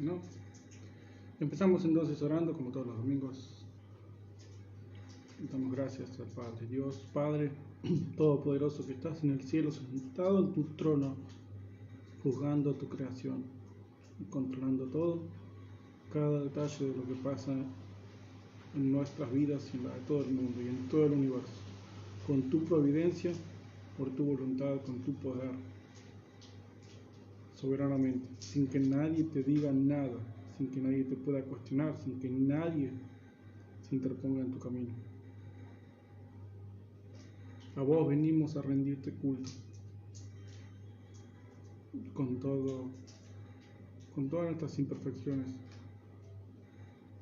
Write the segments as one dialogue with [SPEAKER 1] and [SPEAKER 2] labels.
[SPEAKER 1] ¿no? Empezamos entonces orando como todos los domingos. Damos gracias al Padre. Dios, Padre Todopoderoso, que estás en el cielo, sentado en tu trono, juzgando tu creación y controlando todo, cada detalle de lo que pasa en nuestras vidas y en la de todo el mundo y en todo el universo, con tu providencia, por tu voluntad, con tu poder, soberanamente, sin que nadie te diga nada, sin que nadie te pueda cuestionar, sin que nadie se interponga en tu camino. A vos venimos a rendirte culto, con todas nuestras imperfecciones,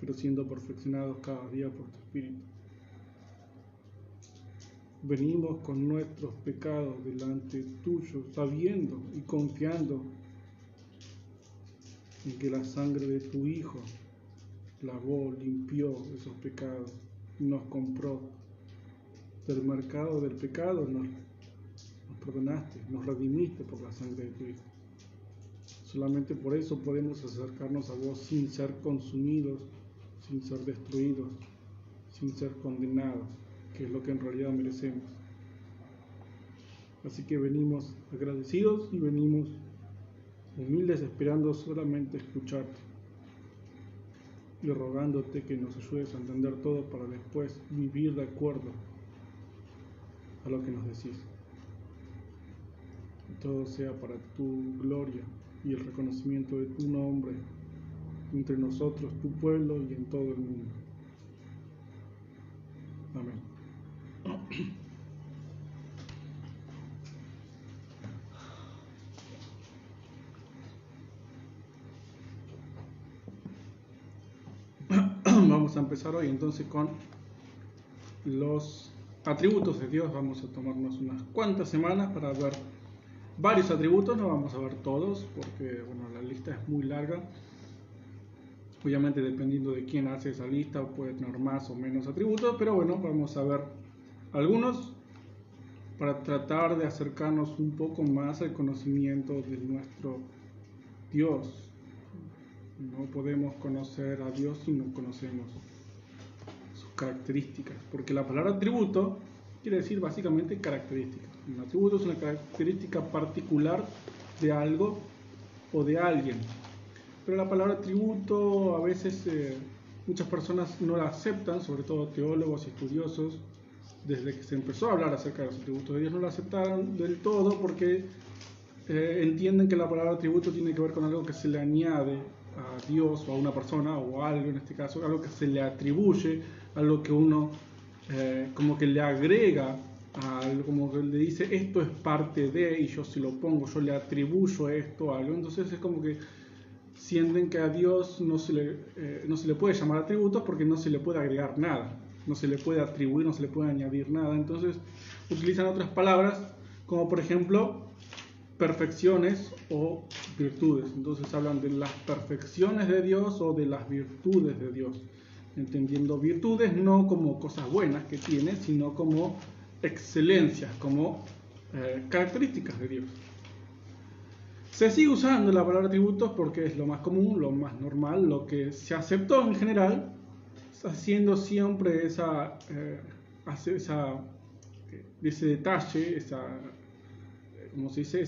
[SPEAKER 1] pero siendo perfeccionados cada día por tu Espíritu. Venimos con nuestros pecados delante tuyo, sabiendo y confiando en que la sangre de tu Hijo lavó, limpió esos pecados, nos compró del mercado del pecado, nos perdonaste, nos redimiste por la sangre de tu Hijo. Solamente por eso podemos acercarnos a vos sin ser consumidos, sin ser destruidos, sin ser condenados, que es lo que en realidad merecemos. Así que venimos agradecidos y venimos humildes, esperando solamente escucharte y rogándote que nos ayudes a entender todo para después vivir de acuerdo a lo que nos decís. Que todo sea para tu gloria y el reconocimiento de tu nombre entre nosotros, tu pueblo y en todo el mundo. Amén. Vamos a empezar hoy entonces con los atributos de Dios. Vamos a tomarnos unas cuantas semanas para ver varios atributos. No vamos a ver todos porque la lista es muy larga. Obviamente dependiendo de quién hace esa lista puede tener más o menos atributos, pero vamos a ver algunos para tratar de acercarnos un poco más al conocimiento de nuestro Dios. No podemos conocer a Dios si no conocemos sus características, porque la palabra atributo quiere decir básicamente características. Un atributo es una característica particular de algo o de alguien. Pero la palabra atributo a veces muchas personas no la aceptan, sobre todo teólogos y estudiosos, desde que se empezó a hablar acerca de los atributos de Dios, no la aceptaron del todo porque entienden que la palabra atributo tiene que ver con algo que se le añade a Dios o a una persona o a algo, en este caso, algo que se le atribuye, algo que uno como que le agrega a algo, como que le dice esto es parte de, y yo si lo pongo, yo le atribuyo esto a algo. Entonces es como que sienten que a Dios no se le puede llamar atributos porque no se le puede agregar nada, no se le puede atribuir, no se le puede añadir nada. Entonces utilizan otras palabras como por ejemplo perfecciones o virtudes. Entonces hablan de las perfecciones de Dios o de las virtudes de Dios, entendiendo virtudes no como cosas buenas que tiene, sino como excelencias, como características de Dios. Se sigue usando la palabra atributos porque es lo más común, lo más normal, lo que se aceptó en general, haciendo siempre ese detalle, esa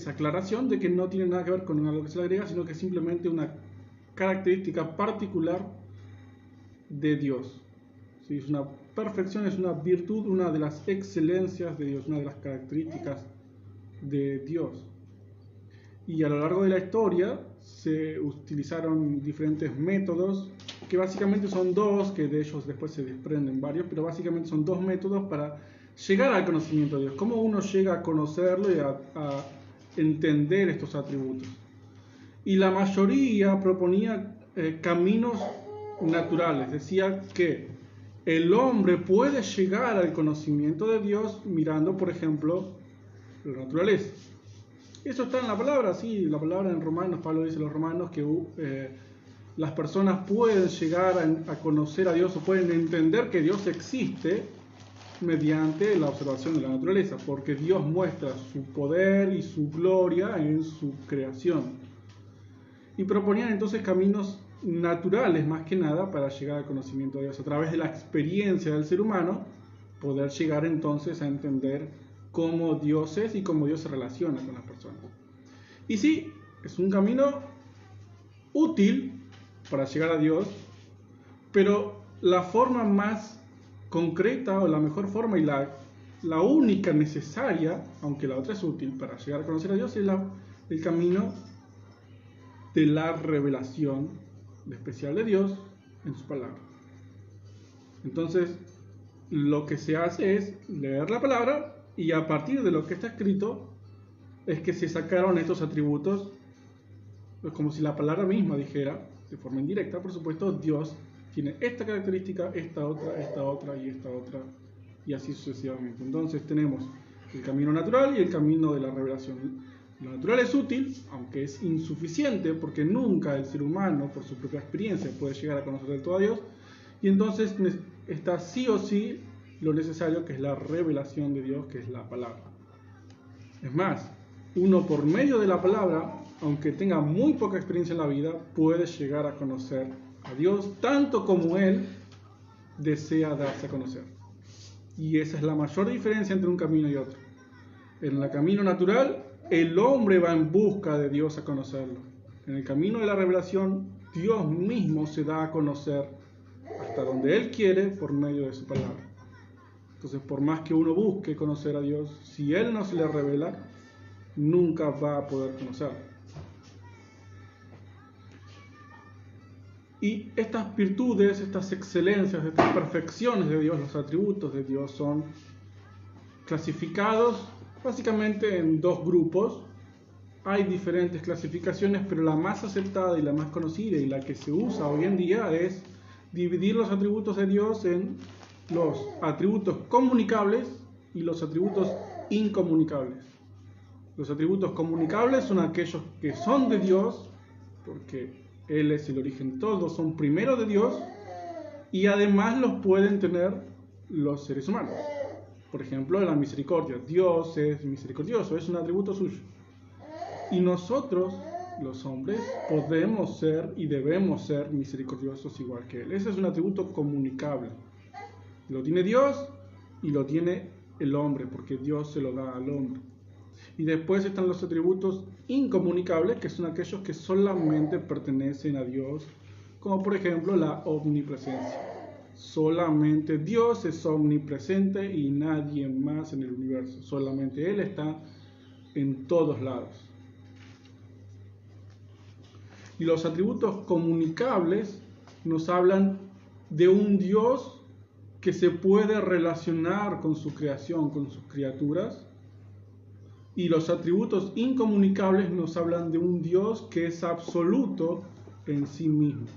[SPEAKER 1] aclaración de que no tiene nada que ver con algo que se le agrega, sino que es simplemente una característica particular de Dios. ¿Sí? Es una perfección, es una virtud, una de las excelencias de Dios, una de las características de Dios. Y a lo largo de la historia se utilizaron diferentes métodos, que básicamente son dos, que de ellos después se desprenden varios, pero básicamente son dos métodos para llegar al conocimiento de Dios. ¿Cómo uno llega a conocerlo y a entender estos atributos? Y la mayoría proponía caminos naturales. Decía que el hombre puede llegar al conocimiento de Dios mirando, por ejemplo, la naturaleza. Eso está en la palabra, sí, la palabra en Romanos, Pablo dice a los romanos que las personas pueden llegar a conocer a Dios o pueden entender que Dios existe mediante la observación de la naturaleza, porque Dios muestra su poder y su gloria en su creación. y proponían entonces caminos naturales más que nada para llegar al conocimiento de Dios. A través de la experiencia del ser humano, poder llegar entonces a entender cómo Dios es y cómo Dios se relaciona con las personas. Y sí, es un camino útil para llegar a Dios, pero la forma más concreta o la mejor forma y la única necesaria, aunque la otra es útil para llegar a conocer a Dios, es el camino de la revelación especial de Dios en su palabra. Entonces, lo que se hace es leer la palabra y a partir de lo que está escrito es que se sacaron estos atributos, pues como si la palabra misma dijera, de forma indirecta, por supuesto, Dios tiene esta característica, esta otra y así sucesivamente. Entonces tenemos el camino natural y el camino de la revelación. Lo natural es útil, aunque es insuficiente, porque nunca el ser humano, por su propia experiencia, puede llegar a conocer del todo a Dios, y entonces está sí o sí lo necesario, que es la revelación de Dios, que es la palabra. Es más, uno por medio de la palabra, aunque tenga muy poca experiencia en la vida, puede llegar a conocer a Dios tanto como Él desea darse a conocer. Y esa es la mayor diferencia entre un camino y otro. En el camino natural, el hombre va en busca de Dios a conocerlo. En el camino de la revelación, Dios mismo se da a conocer hasta donde Él quiere por medio de su palabra. Entonces, por más que uno busque conocer a Dios, si Él no se le revela, nunca va a poder conocerlo. Y estas virtudes, estas excelencias, estas perfecciones de Dios, los atributos de Dios, son clasificados básicamente en dos grupos. Hay diferentes clasificaciones, pero la más aceptada y la más conocida y la que se usa hoy en día es dividir los atributos de Dios en los atributos comunicables y los atributos incomunicables. Los atributos comunicables son aquellos que son de Dios, porque Él es el origen de todo, son primero de Dios, y además los pueden tener los seres humanos. Por ejemplo, la misericordia. Dios es misericordioso, es un atributo suyo. Y nosotros, los hombres, podemos ser y debemos ser misericordiosos igual que Él. Ese es un atributo comunicable. Lo tiene Dios y lo tiene el hombre, porque Dios se lo da al hombre. Y después están los atributos incomunicables, que son aquellos que solamente pertenecen a Dios, como por ejemplo la omnipresencia. Solamente Dios es omnipresente y nadie más en el universo. Solamente Él está en todos lados. Y los atributos comunicables nos hablan de un Dios que se puede relacionar con su creación, con sus criaturas. Y los atributos incomunicables nos hablan de un Dios que es absoluto en sí mismo.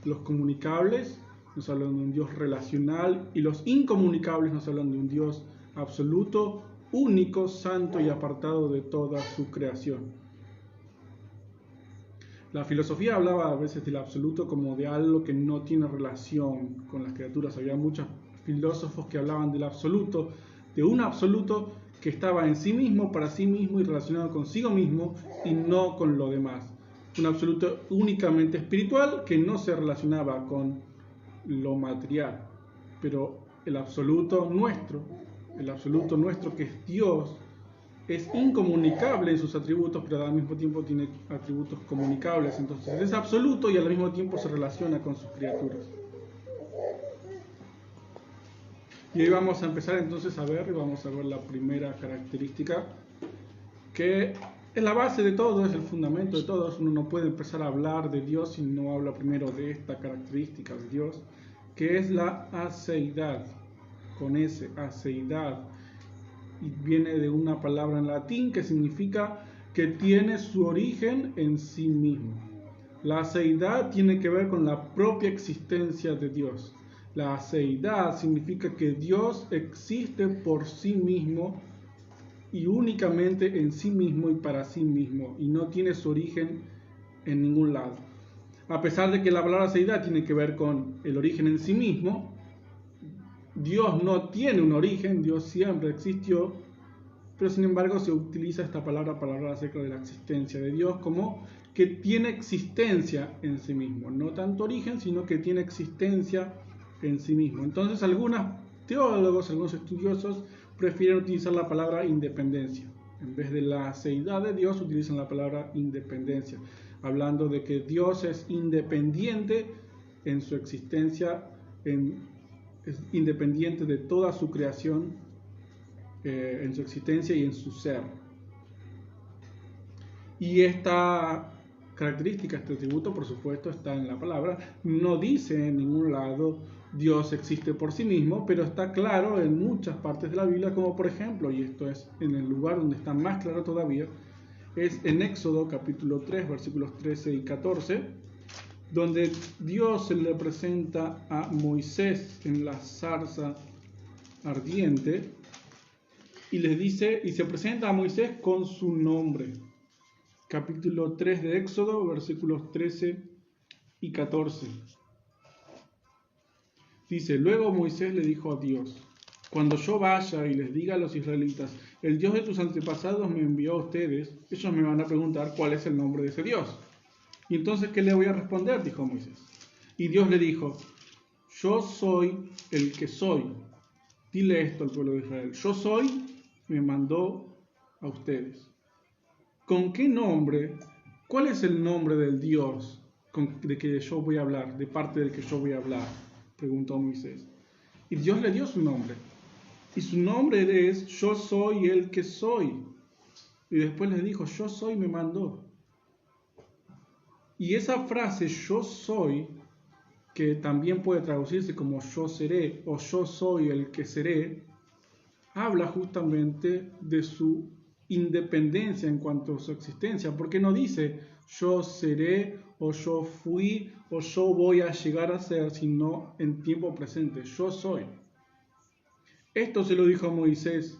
[SPEAKER 1] Los comunicables nos hablan de un Dios relacional y los incomunicables nos hablan de un Dios absoluto, único, santo y apartado de toda su creación. La filosofía hablaba a veces del absoluto como de algo que no tiene relación con las criaturas. Había muchos filósofos que hablaban del absoluto, de un absoluto que estaba en sí mismo, para sí mismo y relacionado consigo mismo y no con lo demás. Un absoluto únicamente espiritual que no se relacionaba con lo material. Pero el absoluto nuestro que es Dios, es incomunicable en sus atributos, pero al mismo tiempo tiene atributos comunicables. Entonces es absoluto y al mismo tiempo se relaciona con sus criaturas. Y hoy vamos a empezar entonces a ver la primera característica, que es la base de todo, es el fundamento de todo. Uno no puede empezar a hablar de Dios si no habla primero de esta característica de Dios, que es la aceidad, con S, aceidad. Y viene de una palabra en latín que significa que tiene su origen en sí mismo. La aceidad tiene que ver con la propia existencia de Dios. La aceidad significa que Dios existe por sí mismo y únicamente en sí mismo y para sí mismo, y no tiene su origen en ningún lado. A pesar de que la palabra aceidad tiene que ver con el origen en sí mismo, Dios no tiene un origen, Dios siempre existió pero sin embargo se utiliza esta palabra para hablar acerca de la existencia de Dios como que tiene existencia en sí mismo, no tanto origen, sino que tiene existencia en sí mismo. Entonces algunos teólogos, algunos estudiosos prefieren utilizar la palabra independencia. En vez de la seidad de Dios utilizan la palabra independencia, hablando de que Dios es independiente en su existencia, es independiente de toda su creación, en su existencia y en su ser. Y esta característica, este atributo, por supuesto, está en la palabra. No dice en ningún lado Dios existe por sí mismo, pero está claro en muchas partes de la Biblia, como por ejemplo, y esto es en el lugar donde está más claro todavía, es en Éxodo capítulo 3, versículos 13 y 14, donde Dios se le presenta a Moisés en la zarza ardiente y les dice, y se presenta a Moisés con su nombre. Capítulo 3 de Éxodo, versículos 13 y 14. Dice, luego Moisés le dijo a Dios, cuando yo vaya y les diga a los israelitas, el Dios de tus antepasados me envió a ustedes, ellos me van a preguntar cuál es el nombre de ese Dios. Y entonces, ¿qué le voy a responder? Dijo Moisés. Y Dios le dijo, yo soy el que soy. Dile esto al pueblo de Israel, yo soy, me mandó a ustedes. ¿Con qué nombre? ¿Cuál es el nombre del Dios de que yo voy a hablar, de parte del que yo voy a hablar? Preguntó Moisés. Y Dios le dio su nombre. Y su nombre es, yo soy el que soy. Y después le dijo, yo soy, me mandó. Y esa frase, yo soy, que también puede traducirse como yo seré o yo soy el que seré, habla justamente de su independencia en cuanto a su existencia, porque no dice yo seré o yo fui o yo voy a llegar a ser, sino en tiempo presente, yo soy. Esto se lo dijo a Moisés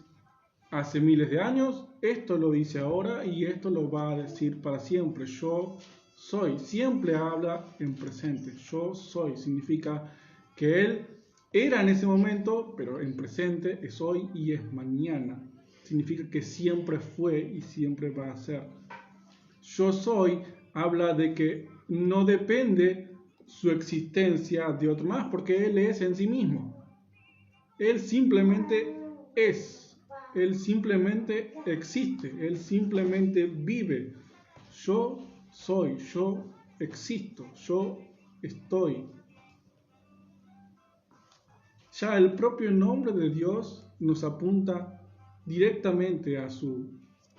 [SPEAKER 1] hace miles de años, esto lo dice ahora y esto lo va a decir para siempre, yo soy. Siempre habla en presente, yo soy, significa que él era en ese momento, pero en presente es hoy y es mañana. Significa que siempre fue y siempre va a ser. Yo soy habla de que no depende su existencia de otro más, porque él es en sí mismo. Él simplemente es. Él simplemente existe. Él simplemente vive. Yo soy, yo existo, yo estoy. Ya el propio nombre de Dios nos apunta directamente a su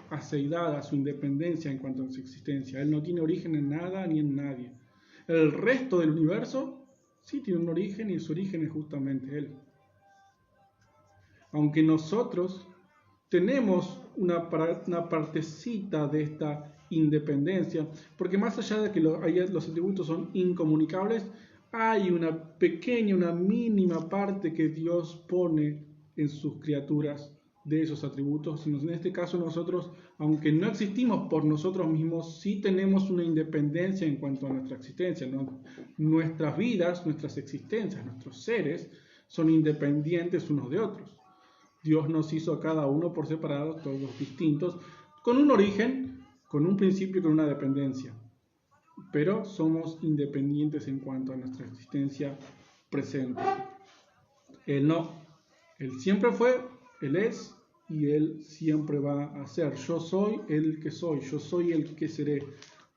[SPEAKER 1] aceidad, a su independencia en cuanto a su existencia. Él no tiene origen en nada ni en nadie. El resto del universo sí tiene un origen y su origen es justamente Él. Aunque nosotros tenemos una partecita de esta independencia, porque más allá de que los atributos son incomunicables, hay una pequeña, una mínima parte que Dios pone en sus criaturas de esos atributos. En este caso nosotros, aunque no existimos por nosotros mismos, sí tenemos una independencia en cuanto a nuestra existencia, ¿no? Nuestras vidas, nuestras existencias, nuestros seres son independientes unos de otros. Dios nos hizo a cada uno por separado, todos distintos, con un origen, con un principio y con una dependencia. Pero somos independientes en cuanto a nuestra existencia presente. Él no. Él siempre fue, Él es y Él siempre va a ser. Yo soy el que soy, yo soy el que seré.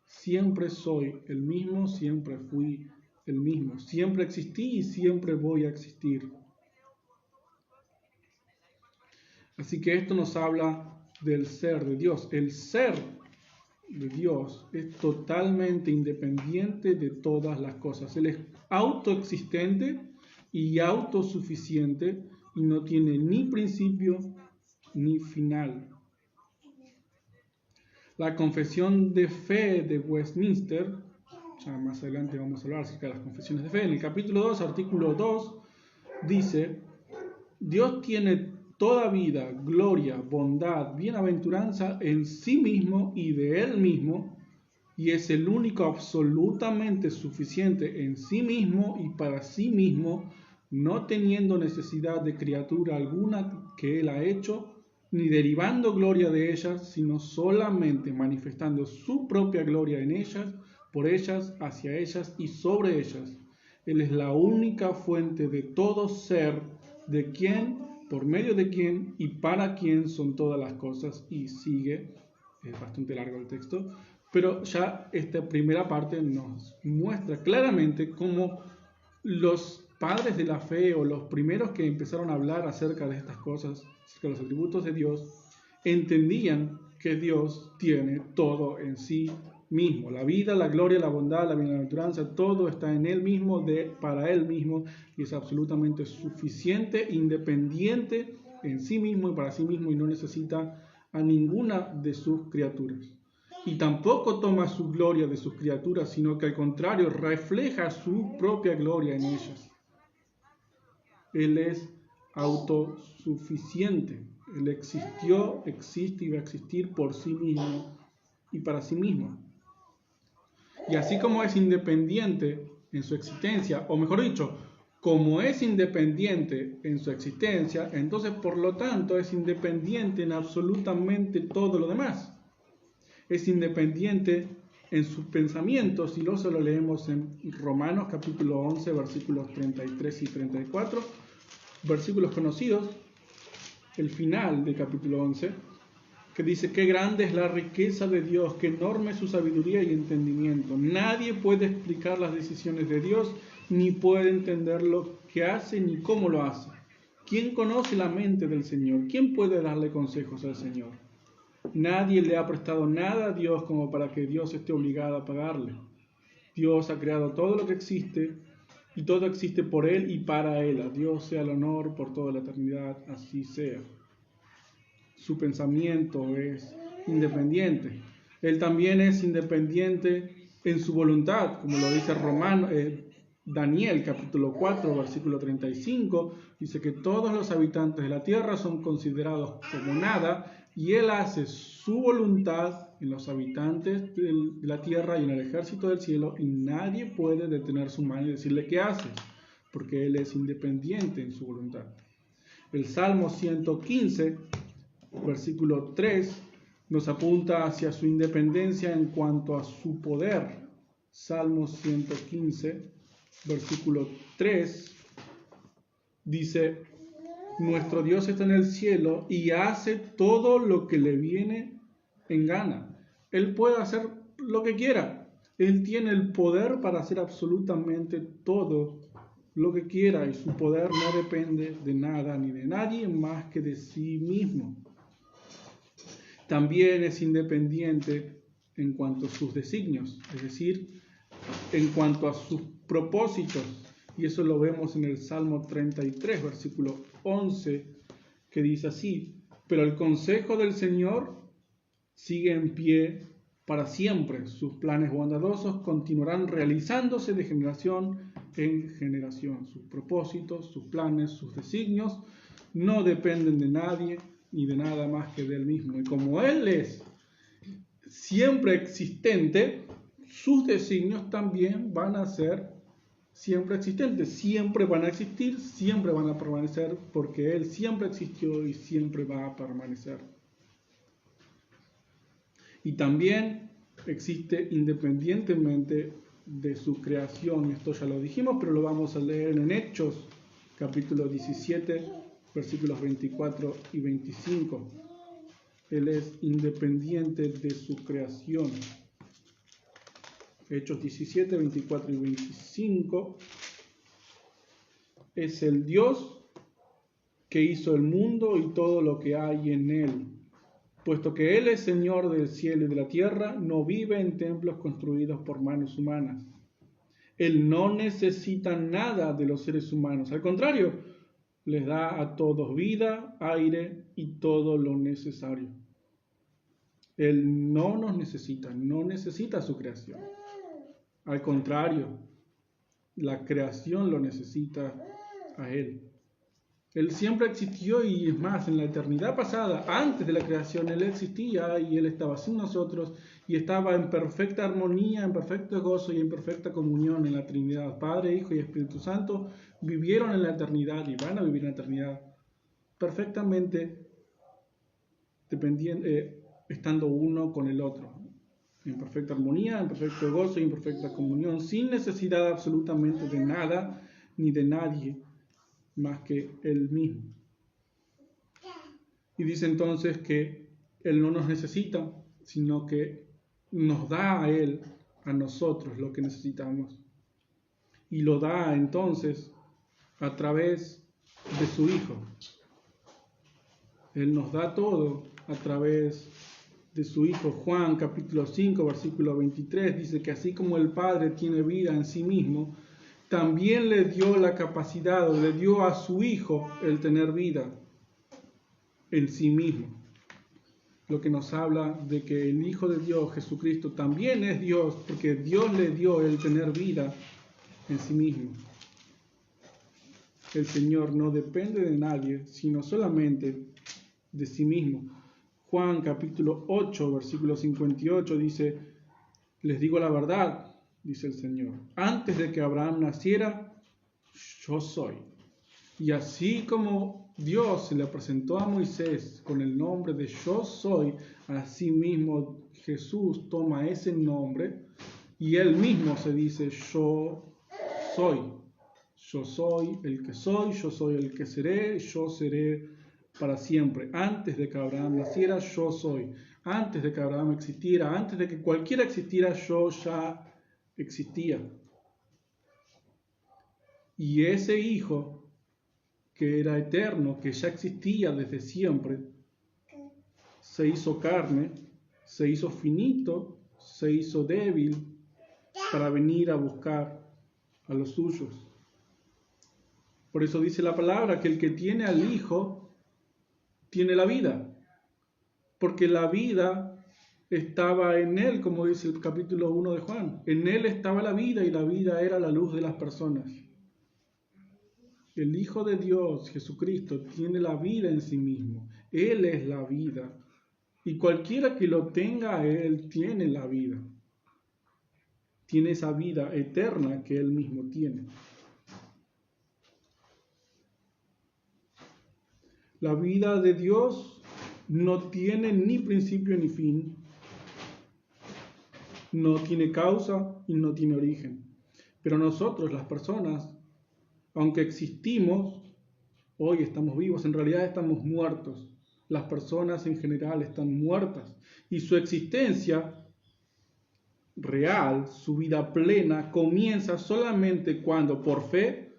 [SPEAKER 1] Siempre soy el mismo, siempre fui el mismo. Siempre existí y siempre voy a existir. Así que esto nos habla del ser de Dios. El ser de Dios es totalmente independiente de todas las cosas. Él es autoexistente y autosuficiente y no tiene ni principio ni final. La confesión de fe de Westminster, ya más adelante vamos a hablar acerca de las confesiones de fe, en el capítulo 2, artículo 2, dice: Dios tiene toda vida, gloria, bondad, bienaventuranza en sí mismo y de Él mismo, y es el único absolutamente suficiente en sí mismo y para sí mismo, no teniendo necesidad de criatura alguna que Él ha hecho ni derivando gloria de ellas, sino solamente manifestando su propia gloria en ellas, por ellas, hacia ellas y sobre ellas. Él es la única fuente de todo ser, de quien, por medio de quien y para quien son todas las cosas. Y sigue, es bastante largo el texto, pero ya esta primera parte nos muestra claramente cómo los padres de la fe o los primeros que empezaron a hablar acerca de estas cosas, acerca de los atributos de Dios, entendían que Dios tiene todo en sí mismo. La vida, la gloria, la bondad, la bienaventuranza, todo está en Él mismo, para Él mismo, y es absolutamente suficiente, independiente en sí mismo y para sí mismo, y no necesita a ninguna de sus criaturas. Y tampoco toma su gloria de sus criaturas, sino que al contrario, refleja su propia gloria en ellas. Él es autosuficiente. Él existió, existe y va a existir por sí mismo y para sí mismo. Y así como es independiente en su existencia, o mejor dicho, como es independiente en su existencia, entonces por lo tanto es independiente en absolutamente todo lo demás. Es independiente en sus pensamientos, y eso lo leemos en Romanos capítulo 11, versículos 33 y 34, versículos conocidos, el final del capítulo 11, que dice: qué grande es la riqueza de Dios, qué enorme su sabiduría y entendimiento. Nadie puede explicar las decisiones de Dios, ni puede entender lo que hace ni cómo lo hace. ¿Quién conoce la mente del Señor? ¿Quién puede darle consejos al Señor? Nadie le ha prestado nada a Dios como para que Dios esté obligado a pagarle. Dios ha creado todo lo que existe, y todo existe por Él y para Él. A Dios sea el honor por toda la eternidad, así sea. Su pensamiento es independiente. Él también es independiente en su voluntad, como lo dice Daniel capítulo 4, versículo 35, dice que todos los habitantes de la tierra son considerados como nada, y Él hace su voluntad en los habitantes de la tierra y en el ejército del cielo, y nadie puede detener su mano y decirle qué hace, porque Él es independiente en su voluntad. El Salmo 115, versículo 3, nos apunta hacia su independencia en cuanto a su poder. Salmo 115, versículo 3, dice: nuestro Dios está en el cielo y hace todo lo que le viene en gana. Él puede hacer lo que quiera. Él tiene el poder para hacer absolutamente todo lo que quiera, y su poder no depende de nada ni de nadie más que de sí mismo. También es independiente en cuanto a sus designios, es decir, en cuanto a sus propósitos. Y eso lo vemos en el Salmo 33, versículo 11, que dice así: pero el consejo del Señor sigue en pie para siempre. Sus planes bondadosos continuarán realizándose de generación en generación. Sus propósitos, sus planes, sus designios no dependen de nadie ni de nada más que de Él mismo. Y como Él es siempre existente, sus designios también van a ser siempre existentes, siempre van a existir, siempre van a permanecer, porque Él siempre existió y siempre va a permanecer. Y también existe independientemente de su creación. Esto ya lo dijimos, pero lo vamos a leer en Hechos, capítulo 17, versículos 24 y 25. Él es independiente de su creación. Hechos 17, 24 y 25. Es el Dios que hizo el mundo y todo lo que hay en él. Puesto que Él es Señor del cielo y de la tierra, no vive en templos construidos por manos humanas. Él no necesita nada de los seres humanos. Al contrario, les da a todos vida, aire y todo lo necesario. Él no nos necesita, no necesita su creación. Al contrario, la creación lo necesita a Él. Él siempre existió, y es más, en la eternidad pasada, antes de la creación, Él existía y Él estaba sin nosotros y estaba en perfecta armonía, en perfecto gozo y en perfecta comunión en la Trinidad. Padre, Hijo y Espíritu Santo vivieron en la eternidad y van a vivir en la eternidad perfectamente estando uno con el otro, en perfecta armonía, en perfecto gozo y en perfecta comunión, sin necesidad absolutamente de nada ni de nadie más que Él mismo. Y dice entonces que Él no nos necesita, sino que nos da a Él, a nosotros, lo que necesitamos. Y lo da entonces a través de su Hijo. Él nos da todo a través de su Hijo. Juan capítulo 5, versículo 23 dice que así como el Padre tiene vida en sí mismo, también le dio la capacidad, o le dio a su Hijo el tener vida en sí mismo. Lo que nos habla de que el Hijo de Dios, Jesucristo, también es Dios, porque Dios le dio el tener vida en sí mismo. El Señor no depende de nadie, sino solamente de sí mismo. Juan capítulo 8, versículo 58 dice, les digo la verdad, dice el Señor, antes de que Abraham naciera, yo soy. Y así como Dios se le presentó a Moisés con el nombre de yo soy, así mismo Jesús toma ese nombre y él mismo se dice yo soy. Yo soy el que soy, yo soy el que seré, yo seré para siempre. Antes de que Abraham naciera, yo soy. Antes de que Abraham existiera, antes de que cualquiera existiera, yo ya existía. Y ese Hijo que era eterno, que ya existía desde siempre, se hizo carne, se hizo finito, se hizo débil para venir a buscar a los suyos. Por eso dice la palabra que el que tiene al Hijo tiene la vida, porque la vida estaba en Él, como dice el capítulo 1 de Juan. En Él estaba la vida y la vida era la luz de las personas. El Hijo de Dios, Jesucristo, tiene la vida en sí mismo. Él es la vida. Y cualquiera que lo tenga a Él tiene la vida. Tiene esa vida eterna que Él mismo tiene. La vida de Dios no tiene ni principio ni fin. No tiene causa y no tiene origen. Pero nosotros, las personas, aunque existimos, hoy estamos vivos, en realidad estamos muertos. Las personas en general están muertas. Y su existencia real, su vida plena, comienza solamente cuando por fe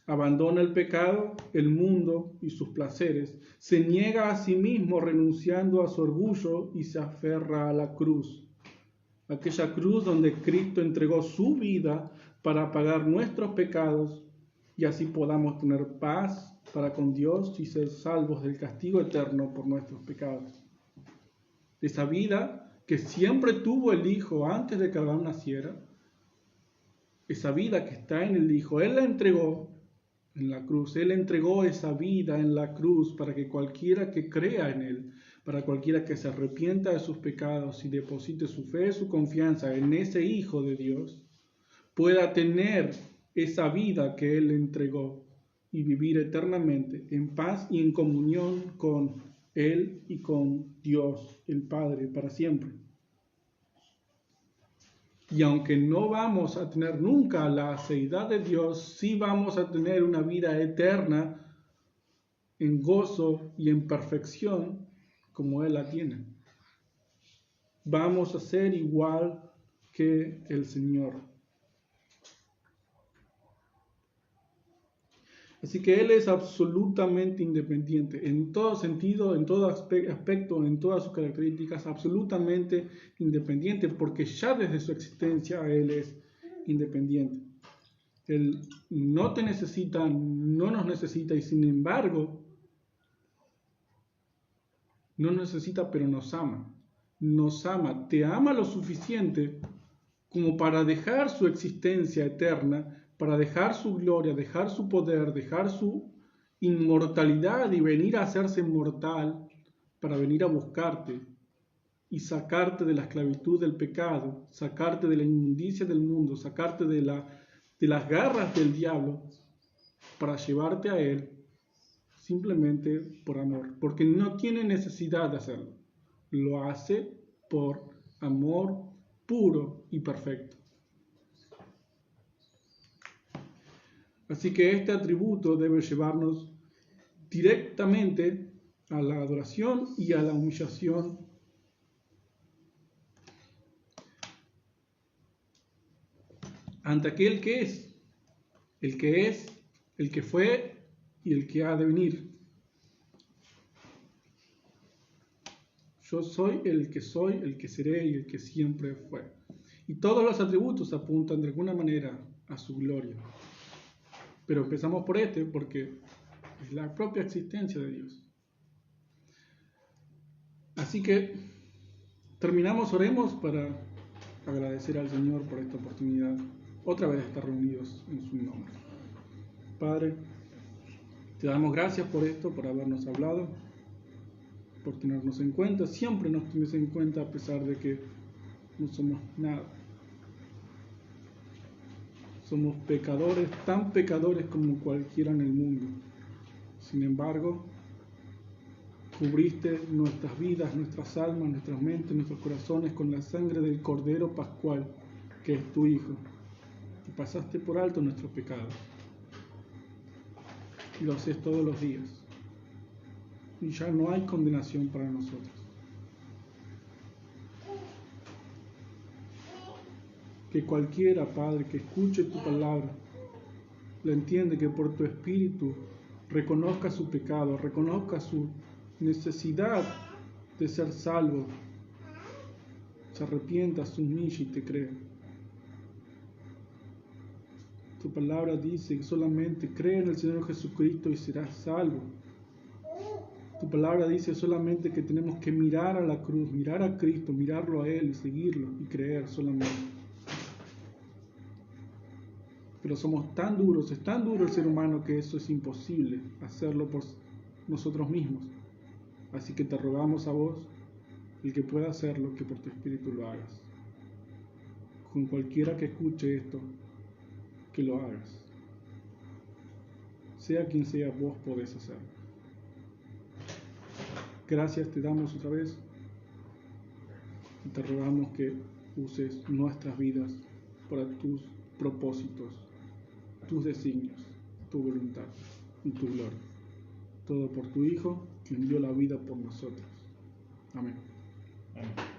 [SPEAKER 1] abandona el pecado, el mundo y sus placeres, se niega a sí mismo renunciando a su orgullo y se aferra a la cruz. Aquella cruz donde Cristo entregó su vida para pagar nuestros pecados y así podamos tener paz para con Dios y ser salvos del castigo eterno por nuestros pecados. Esa vida que siempre tuvo el Hijo antes de que Abraham naciera, esa vida que está en el Hijo, Él la entregó en la cruz. Él entregó esa vida en la cruz para que cualquiera que crea en Él, para cualquiera que se arrepienta de sus pecados y deposite su fe y su confianza en ese Hijo de Dios, pueda tener esa vida que Él entregó y vivir eternamente en paz y en comunión con Él y con Dios, el Padre, para siempre. Y aunque no vamos a tener nunca la aceidad de Dios, sí vamos a tener una vida eterna en gozo y en perfección como Él la tiene. Vamos a ser igual que el Señor. Así que Él es absolutamente independiente, en todo sentido, en todo aspecto, en todas sus características, absolutamente independiente, porque ya desde su existencia Él es independiente. Él no te necesita, no nos necesita, y sin embargo, no nos necesita, pero nos ama. Nos ama, te ama lo suficiente como para dejar su existencia eterna, para dejar su gloria, dejar su poder, dejar su inmortalidad y venir a hacerse mortal, para venir a buscarte y sacarte de la esclavitud del pecado, sacarte de la inmundicia del mundo, sacarte de las garras del diablo, para llevarte a Él simplemente por amor, porque no tiene necesidad de hacerlo. lo hace por amor puro y perfecto. Así que este atributo debe llevarnos directamente a la adoración y a la humillación ante aquel que es, el que fue y el que ha de venir. Yo soy, el que seré y el que siempre fue. Y todos los atributos apuntan de alguna manera a su gloria. Pero empezamos por este porque es la propia existencia de Dios. Así que oremos para agradecer al Señor por esta oportunidad, otra vez de estar reunidos en su nombre. Padre, te damos gracias por esto, por habernos hablado, por tenernos en cuenta. Siempre nos tienes en cuenta a pesar de que no somos nada. Somos pecadores, tan pecadores como cualquiera en el mundo. Sin embargo, cubriste nuestras vidas, nuestras almas, nuestras mentes, nuestros corazones con la sangre del Cordero Pascual, que es tu Hijo. Y pasaste por alto nuestros pecados. Y lo haces todos los días. Y ya no hay condenación para nosotros. Que cualquiera, Padre, que escuche tu palabra, la entiende, que por tu Espíritu reconozca su pecado, reconozca su necesidad de ser salvo, se arrepienta, se humilla y te cree. Tu palabra dice que solamente cree en el Señor Jesucristo y serás salvo. Tu palabra dice solamente que tenemos que mirar a la cruz, mirar a Cristo, mirarlo a Él y seguirlo y creer solamente. Pero somos tan duros, es tan duro el ser humano que eso es imposible hacerlo por nosotros mismos. Así que te rogamos a vos, el que pueda hacerlo, que por tu Espíritu lo hagas. Con cualquiera que escuche esto, que lo hagas. Sea quien sea, vos podés hacerlo. Gracias te damos otra vez y te rogamos que uses nuestras vidas para tus propósitos, tus designios, tu voluntad y tu gloria. Todo por tu Hijo, quien dio la vida por nosotros. Amén.
[SPEAKER 2] Amén.